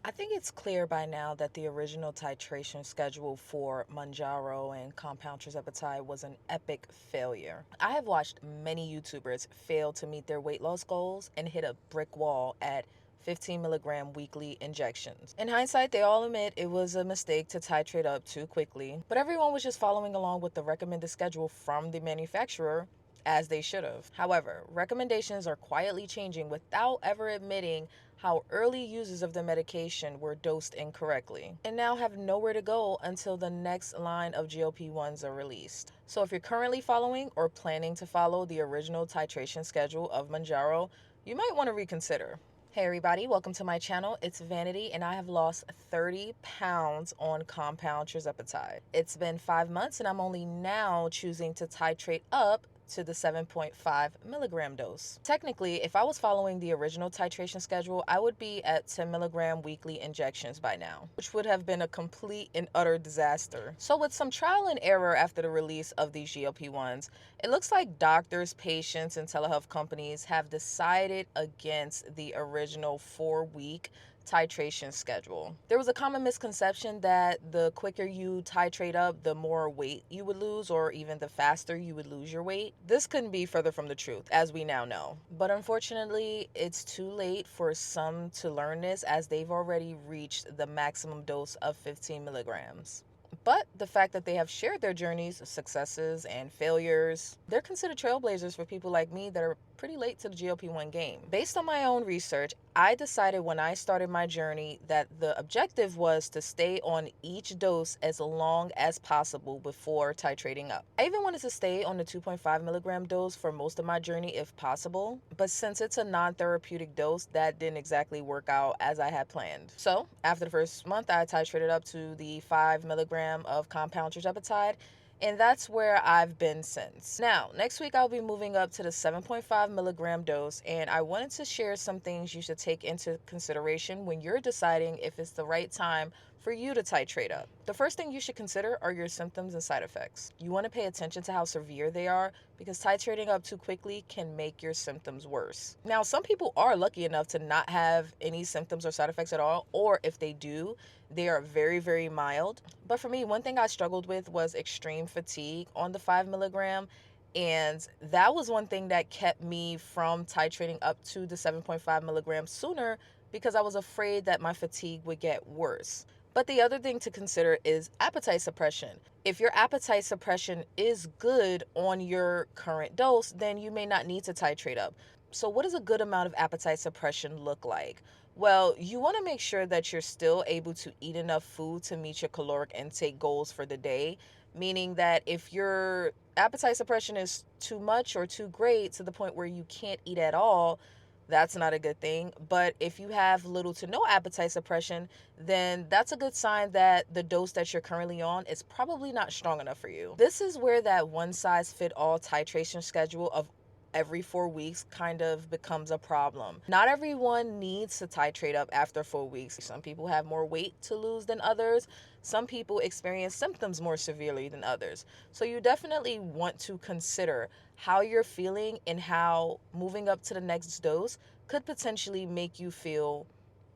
I think it's clear by now that the original titration schedule for Mounjaro and compound Tirzepatide was an epic failure. I have watched many YouTubers fail to meet their weight loss goals and hit a brick wall at 15 milligram weekly injections. In hindsight, they all admit it was a mistake to titrate up too quickly, but everyone was just following along with the recommended schedule from the manufacturer as they should have. However, recommendations are quietly changing without ever admitting how early users of the medication were dosed incorrectly and now have nowhere to go until the next line of GLP-1s are released. So if you're currently following or planning to follow the original titration schedule of Mounjaro, you might want to reconsider. Hey everybody, welcome to my channel. It's Vanity and I have lost 30 pounds on compound Tirzepatide. It's been 5 months and I'm only now choosing to titrate up to the 7.5 milligram dose. Technically, if I was following the original titration schedule, I would be at 10 milligram weekly injections by now, which would have been a complete and utter disaster. So with some trial and error after the release of these GLP-1s, it looks like doctors, patients, and telehealth companies have decided against the original 4-week titration schedule. There was a common misconception that the quicker you titrate up, the more weight you would lose, or even the faster you would lose your weight. This couldn't be further from the truth, as we now know. But unfortunately, it's too late for some to learn this, as they've already reached the maximum dose of 15 milligrams. But the fact that they have shared their journeys, successes, and failures, they're considered trailblazers for people like me that are pretty late to the GLP-1 game. Based on my own research, I decided when I started my journey that the objective was to stay on each dose as long as possible before titrating up. I even wanted to stay on the 2.5 milligram dose for most of my journey if possible, but since it's a non-therapeutic dose, that didn't exactly work out as I had planned. So after the first month, I titrated up to the 5 milligram of compound Tirzepatide, and that's where I've been since. Now, next week I'll be moving up to the 7.5 milligram dose, and I wanted to share some things you should take into consideration when you're deciding if it's the right time for you to titrate up. The first thing you should consider are your symptoms and side effects. You want to pay attention to how severe they are, because titrating up too quickly can make your symptoms worse. Now, some people are lucky enough to not have any symptoms or side effects at all, or if they do, they are very, very mild. But for me, one thing I struggled with was extreme fatigue on the 5 milligram. And that was one thing that kept me from titrating up to the 7.5 milligrams sooner, because I was afraid that my fatigue would get worse. But the other thing to consider is appetite suppression. If your appetite suppression is good on your current dose, then you may not need to titrate up. So what does a good amount of appetite suppression look like? Well, you want to make sure that you're still able to eat enough food to meet your caloric intake goals for the day, meaning that if your appetite suppression is too much or too great to the point where you can't eat at all, that's not a good thing. But if you have little to no appetite suppression, then that's a good sign that the dose that you're currently on is probably not strong enough for you. This is where that one-size-fit-all titration schedule of every 4 weeks kind of becomes a problem. Not everyone needs to titrate up after 4 weeks. Some people have more weight to lose than others. Some people experience symptoms more severely than others. So you definitely want to consider how you're feeling and how moving up to the next dose could potentially make you feel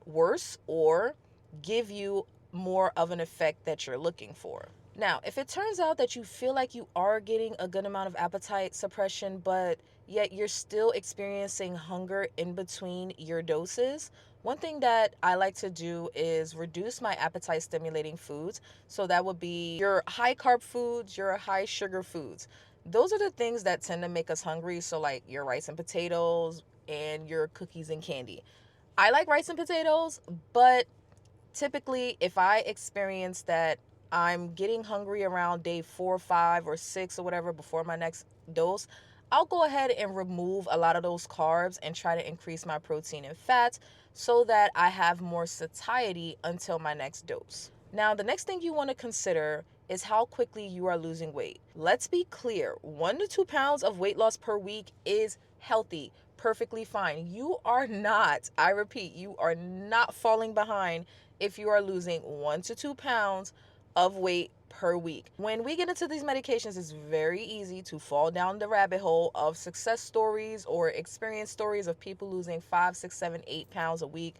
worse or give you more of an effect that you're looking for. Now, if it turns out that you feel like you are getting a good amount of appetite suppression, but yet you're still experiencing hunger in between your doses, one thing that I like to do is reduce my appetite stimulating foods. So that would be your high carb foods, your high sugar foods. Those are the things that tend to make us hungry. So like your rice and potatoes and your cookies and candy. I like rice and potatoes, but typically if I experience that I'm getting hungry around day 4, 5, or 6 or whatever before my next dose, I'll go ahead and remove a lot of those carbs and try to increase my protein and fats so that I have more satiety until my next dose. Now, the next thing you want to consider is how quickly you are losing weight. Let's be clear, 1 to 2 pounds of weight loss per week is healthy, perfectly fine. You are not, I repeat, you are not falling behind if you are losing 1 to 2 pounds of weight per week. When we get into these medications, it's very easy to fall down the rabbit hole of success stories or experience stories of people losing 5, 6, 7, 8 pounds a week,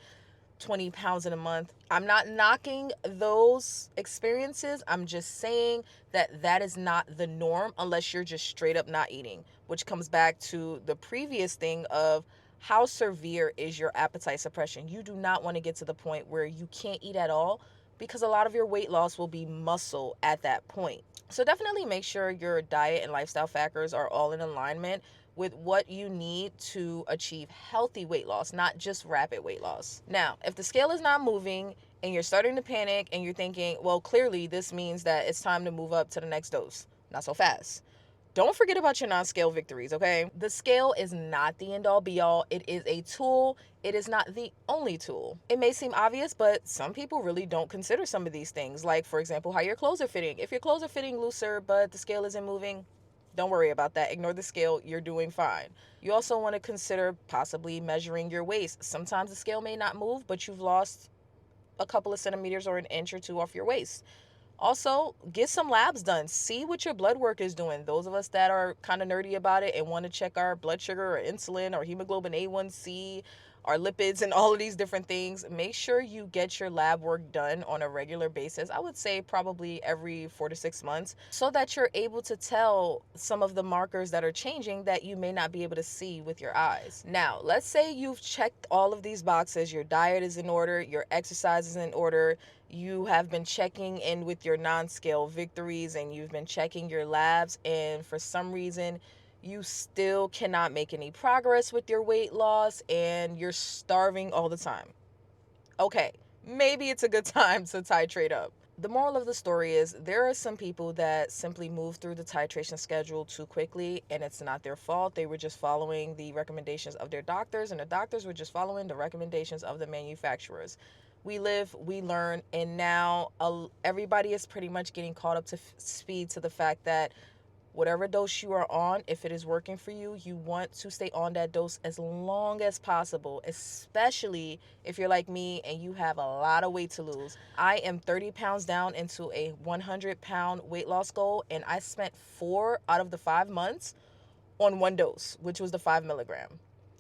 20 pounds in a month. I'm not knocking those experiences. I'm just saying that that is not the norm unless you're just straight up not eating, which comes back to the previous thing of how severe is your appetite suppression. You do not want to get to the point where you can't eat at all, because a lot of your weight loss will be muscle at that point. So definitely make sure your diet and lifestyle factors are all in alignment with what you need to achieve healthy weight loss, not just rapid weight loss. Now, if the scale is not moving and you're starting to panic and you're thinking, well, clearly this means that it's time to move up to the next dose. Not so fast. Don't forget about your non-scale victories, okay? The scale is not the end-all be-all. It is a tool. It is not the only tool. It may seem obvious, but some people really don't consider some of these things. Like, for example, how your clothes are fitting. If your clothes are fitting looser, but the scale isn't moving, don't worry about that. Ignore the scale. You're doing fine. You also want to consider possibly measuring your waist. Sometimes the scale may not move, but you've lost a couple of centimeters or an inch or two off your waist. Also, get some labs done. See what your blood work is doing. Those of us that are kind of nerdy about it and want to check our blood sugar or insulin or hemoglobin A1C, our lipids, and all of these different things, make sure you get your lab work done on a regular basis. I would say probably every 4 to 6 months, so that you're able to tell some of the markers that are changing that you may not be able to see with your eyes. Now, let's say you've checked all of these boxes. Your diet is in order, your exercise is in order, you have been checking in with your non-scale victories, and you've been checking your labs, and for some reason you still cannot make any progress with your weight loss and you're starving all the time. Okay, maybe it's a good time to titrate up. The moral of the story is there are some people that simply move through the titration schedule too quickly, and it's not their fault. They were just following the recommendations of their doctors, and the doctors were just following the recommendations of the manufacturers. We live, we learn, and now everybody is pretty much getting caught up to speed to the fact that whatever dose you are on, if it is working for you, you want to stay on that dose as long as possible, especially if you're like me and you have a lot of weight to lose. I am 30 pounds down into a 100-pound weight loss goal, and I spent 4 out of the 5 months on one dose, which was the 5 milligram.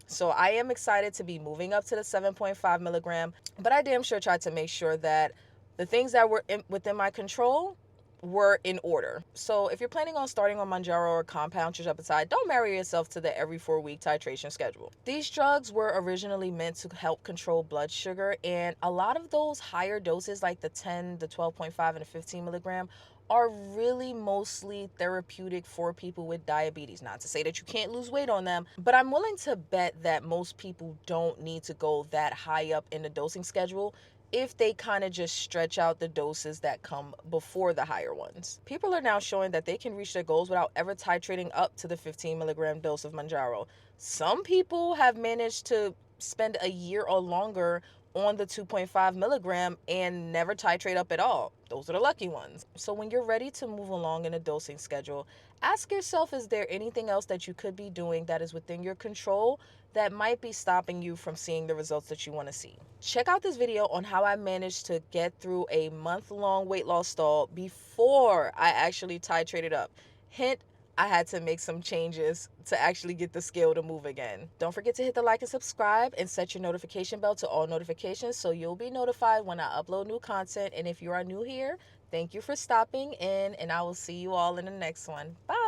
So I am excited to be moving up to the 7.5 milligram, but I damn sure tried to make sure that the things that were within my control were in order. So if you're planning on starting on Mounjaro or compound Tirzepatide, don't marry yourself to the every 4-week titration schedule. These drugs were originally meant to help control blood sugar, and a lot of those higher doses like the 10, the 12.5, and the 15 milligram are really mostly therapeutic for people with diabetes. Not to say that you can't lose weight on them, but I'm willing to bet that most people don't need to go that high up in the dosing schedule if they kind of just stretch out the doses that come before the higher ones. People are now showing that they can reach their goals without ever titrating up to the 15 milligram dose of Mounjaro. Some people have managed to spend a year or longer on the 2.5 milligram and never titrate up at all. Those are the lucky ones. So when you're ready to move along in a dosing schedule, ask yourself, is there anything else that you could be doing that is within your control that might be stopping you from seeing the results that you want to see? Check out this video on how I managed to get through a month-long weight loss stall before I actually titrated up. Hint, I had to make some changes to actually get the scale to move again. Don't forget to hit the like and subscribe and set your notification bell to all notifications so you'll be notified when I upload new content. And if you are new here, thank you for stopping in, and I will see you all in the next one. Bye.